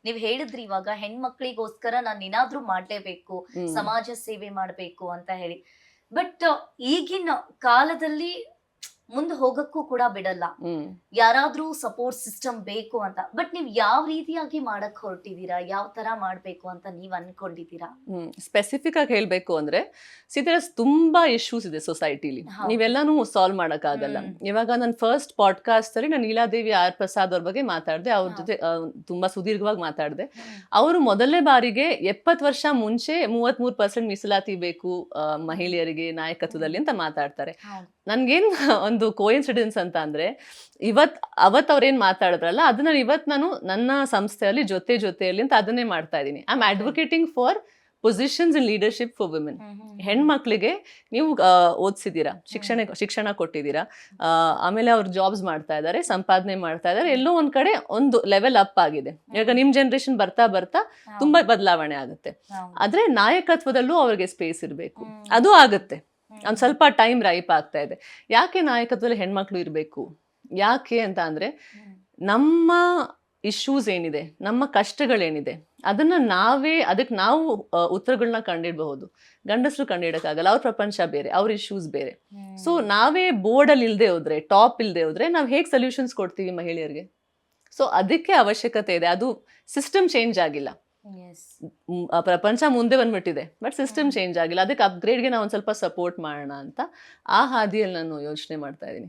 ನೀವ್ ಹೇಳಿದ್ರಿ ಇವಾಗ ಹೆಣ್ಮಕ್ಳಿಗೋಸ್ಕರ ನಾನು ಏನಾದ್ರೂ ಮಾಡ್ಲೇಬೇಕು, ಸಮಾಜ ಸೇವೆ ಮಾಡ್ಬೇಕು ಅಂತ ಹೇಳಿ. ಬಟ್ ಈಗಿನ ಕಾಲದಲ್ಲಿ ಮುಂದೆ ಹೋಗಕ್ಕೂ ಕೂಡ ಬಿಡಲ್ಲ. ಯಾರಾದ್ರೂ ಸಪೋರ್ಟ್ ಸಿಸ್ಟಮ್ ಬೇಕು ಅಂತ. ಬಟ್ ನೀವ್ ಯಾವ ರೀತಿಯಾಗಿ ಮಾಡಕ್ ಹೊರಟಿದೀರಾ, ಯಾವ ತರ ಮಾಡ್ಬೇಕು ಅಂತ ನೀವ್ ಅನ್ಕೊಂಡಿದೀರಾ? ಸ್ಪೆಸಿಫಿಕ್ ಆಗಿ ಹೇಳ್ಬೇಕು ಅಂದ್ರೆ ತುಂಬಾ ಇಶ್ಯೂಸ್ ಇದೆ ಸೊಸೈಟಿಲಿ, ನೀವೆಲ್ಲಾನು ಸಾಲ್ವ್ ಮಾಡಕ್ ಆಗಲ್ಲ. ಇವಾಗ ನನ್ನ ಫಸ್ಟ್ ಪಾಡ್ಕಾಸ್ಟ್ ಅಲ್ಲಿ ನಾನು ನೀಲಾದೇವಿ ಆರ್ ಪ್ರಸಾದ್ ಅವ್ರ ಬಗ್ಗೆ ಮಾತಾಡಿದೆ, ಅವ್ರ ಜೊತೆ ತುಂಬಾ ಸುದೀರ್ಘವಾಗಿ ಮಾತಾಡಿದೆ. ಅವರು ಮೊದಲನೇ ಬಾರಿಗೆ 70 ವರ್ಷ ಮುಂಚೆ 33% ಮೀಸಲಾತಿ ಬೇಕು ಮಹಿಳೆಯರಿಗೆ ನಾಯಕತ್ವದಲ್ಲಿ ಅಂತ ಮಾತಾಡ್ತಾರೆ. ನನ್ಗೇನ್ ಒಂದು ಕೋಇನ್ಸಿಡೆನ್ಸ್ ಅಂತ ಅಂದ್ರೆ, ಅವತ್ ಅವ್ರೇನ್ ಮಾತಾಡಿದ್ರಲ್ಲ ಅದನ್ನ ನಾನು ನನ್ನ ಸಂಸ್ಥೆಯಲ್ಲಿ ಜೊತೆಯಲ್ಲಿ ಅಂತ ಅದನ್ನೇ ಮಾಡ್ತಾ ಇದ್ದೀನಿ. I am advocating for positions in leadership for women. ಹೆಣ್ಮಕ್ಳಿಗೆ ನೀವು ಓದಿಸಿದೀರಾ, ಶಿಕ್ಷಣ ಕೊಟ್ಟಿದ್ದೀರಾ, ಆಮೇಲೆ ಅವ್ರು ಜಾಬ್ಸ್ ಮಾಡ್ತಾ ಇದ್ದಾರೆ, ಸಂಪಾದನೆ ಮಾಡ್ತಾ ಇದ್ದಾರೆ, ಎಲ್ಲೋ ಒಂದ್ ಕಡೆ ಒಂದು ಲೆವೆಲ್ ಅಪ್ ಆಗಿದೆ. ಈಗ ನಿಮ್ ಜನರೇಷನ್ ಬರ್ತಾ ತುಂಬಾ ಬದಲಾವಣೆ ಆಗುತ್ತೆ. ಆದ್ರೆ ನಾಯಕತ್ವದಲ್ಲೂ ಅವ್ರಿಗೆ ಸ್ಪೇಸ್ ಇರಬೇಕು, ಅದು ಆಗುತ್ತೆ. ಒಂದ್ ಸ್ವಲ್ಪ ಟೈಮ್ ರೈಪ್ ಆಗ್ತಾ ಇದೆ. ಯಾಕೆ ನಾಯಕತ್ವದಲ್ಲಿ ಹೆಣ್ಮಕ್ಳು ಇರಬೇಕು, ಯಾಕೆ ಅಂತ ಅಂದ್ರೆ, ನಮ್ಮ ಇಶ್ಯೂಸ್ ಏನಿದೆ, ನಮ್ಮ ಕಷ್ಟಗಳೇನಿದೆ, ಅದಕ್ಕೆ ನಾವು ಉತ್ತರಗಳನ್ನ ಕಂಡಿಡಬಹುದು. ಗಂಡಸರು ಕಂಡಿಡಕ್ಕಾಗಲ್ಲ, ಅವ್ರ ಪ್ರಪಂಚ ಬೇರೆ, ಅವ್ರ ಇಶ್ಯೂಸ್ ಬೇರೆ. ಸೊ ನಾವೇ ಬೋರ್ಡ್ ಅಲ್ಲಿ ಇಲ್ದೆ ಹೋದ್ರೆ, ಟಾಪ್ ಇಲ್ದೆ ಹೋದ್ರೆ ನಾವ್ ಹೇಗ್ ಸೊಲ್ಯೂಷನ್ಸ್ ಕೊಡ್ತೀವಿ ಮಹಿಳೆಯರಿಗೆ? ಸೊ ಅದಕ್ಕೆ ಅವಶ್ಯಕತೆ ಇದೆ. ಅದು ಸಿಸ್ಟಮ್ ಚೇಂಜ್ ಆಗಿಲ್ಲ, ಪ್ರಪಂಚ ಮುಂದೆ ಬಂದ್ಬಿಟ್ಟಿದೆ, ಬಟ್ ಸಿಸ್ಟಮ್ ಚೇಂಜ್ ಆಗಿಲ್ಲ. ಅದಕ್ಕೆ ಅಪ್ಗ್ರೇಡ್ಗೆ ನಾವು ಒಂದ್ ಸ್ವಲ್ಪ ಸಪೋರ್ಟ್ ಮಾಡೋಣ ಅಂತ ಆ ಹಾದಿಯಲ್ಲಿ ನಾನು ಯೋಚನೆ ಮಾಡ್ತಾ ಇದ್ದೀನಿ.